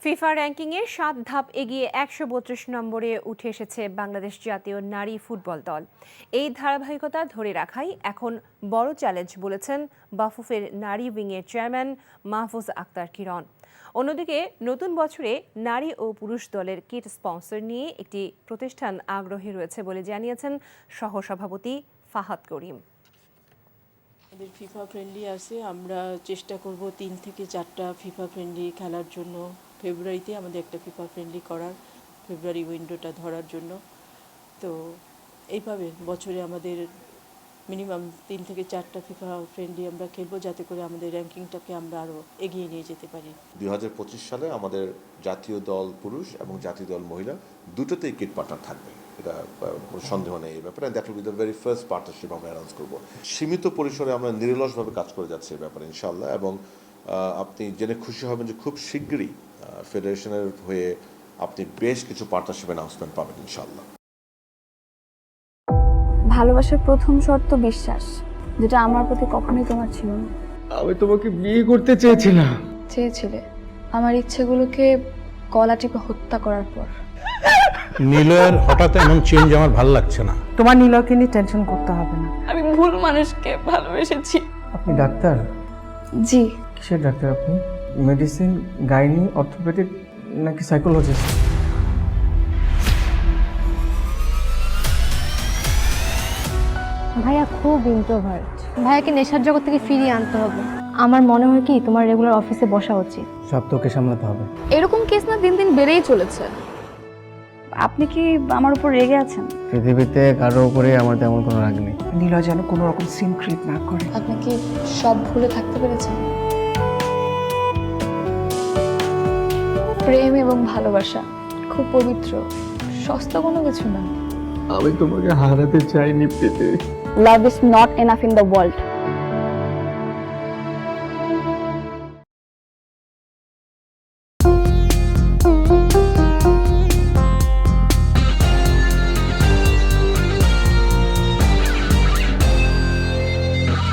FIFA র্যাঙ্কিংয়ে ৭ ধাপ এগিয়ে ১৩২ নম্বরে উঠে এসেছে বাংলাদেশ জাতীয় নারী ফুটবল দল। এই ধারাবাহিকতা ধরে রাখাই এখন বড় চ্যালেঞ্জ বলেছেন বাফুফের নারী উইংয়ের চেয়ারম্যান মাহফুজ আক্তার কিরণ। অন্যদিকে নতুন বছরে নারী ও পুরুষ দলের কিট স্পন্সর নিয়ে একটি প্রতিষ্ঠান আগ্রহী রয়েছে বলে জানিয়েছেন সহসভাপতি ফাহাদ করিম। আমাদের ফিফা ফ্রেন্ডলি আছে, আমরা চেষ্টা করব ৩ থেকে ৪টা ফিফা ফ্রেন্ডলি খেলার জন্য। ফেব্রুয়ারিতে আমাদের একটা ফিফা ফ্রেন্ডলি করার, ফেব্রুয়ারি উইন্ডোটা ধরার জন্য। তো এইভাবে বছরে আমাদের মিনিমাম ৩ থেকে ৪টা ফিফা ফ্রেন্ডলি আমরা খেলবো, যাতে করে আমাদের র্যাঙ্কিংটাকে আমরা আরও এগিয়ে নিয়ে যেতে পারি। ২০২৫ সালে আমাদের জাতীয় দল পুরুষ এবং জাতীয় দল মহিলা দুটোতেই কিট পার্টনার থাকবে, এটা কোনো সন্দেহ নেই এই ব্যাপারে। That will be the very first partnership আমরা অ্যানাউন্স করবো। সীমিত পরিসরে আমরা নিরলসভাবে কাজ করে যাচ্ছি এই ব্যাপারে ইনশাআল্লাহ, এবং আপনি জেনে খুশি হবেন যে খুব শীঘ্রই ফেডারেশনের হয়ে আপনি বেশ কিছু পার্টনারশিপ অ্যানাউন্সমেন্ট পাবেন ইনশাআল্লাহ। ভালোবাসার প্রথম শর্ত বিশ্বাস, যেটা আমার প্রতি কখনোই তোমার ছিল না। আমি তোমাকে বিয়ে করতে চেয়েছিলাম। চেয়েছিলে আমার ইচ্ছেগুলোকে গলা টিপে হত্যা করার পর। নিলয়ের হঠাৎ এমন চেঞ্জ আমার ভালো লাগছে না। তোমার নিলয়কে নিয়ে টেনশন করতে হবে না। আমি ভুল মানুষকে ভালোবেসেছি। আপনি ডাক্তার? জি। কিসের ডাক্তার আপনি? মেডিসিন, গাইনি, অর্থোপেডিক নাকি সাইকোলজিস্ট? ভাইয়া খুব ইন্ট্রোভার্ট। ভাইয়াকে নেশার জগৎ থেকে ফিরিয়ে আনতে হবে। আমার মনে হয় কি তোমার রেগুলার অফিসে বসা উচিত। সব তোকে সামলাতে হবে। এরকম কেস না দিন দিন বেড়েই চলেছে। আপনি কি আমার উপর রেগে আছেন? পৃথিবীতে কারো উপরে আমার তেমন কোনো রাগ নেই। নিলয় যেন কোনো রকম সিন ক্রিয়েট না করে। আপনি কি সব ভুলে থাকতে পেরেছেন? প্রেম এবং ভালোবাসা খুব পবিত্র, সস্তা কোনো কিছু না। আমি তোমাকে হারাতে চাইনি Preeti. Love is not enough in the world.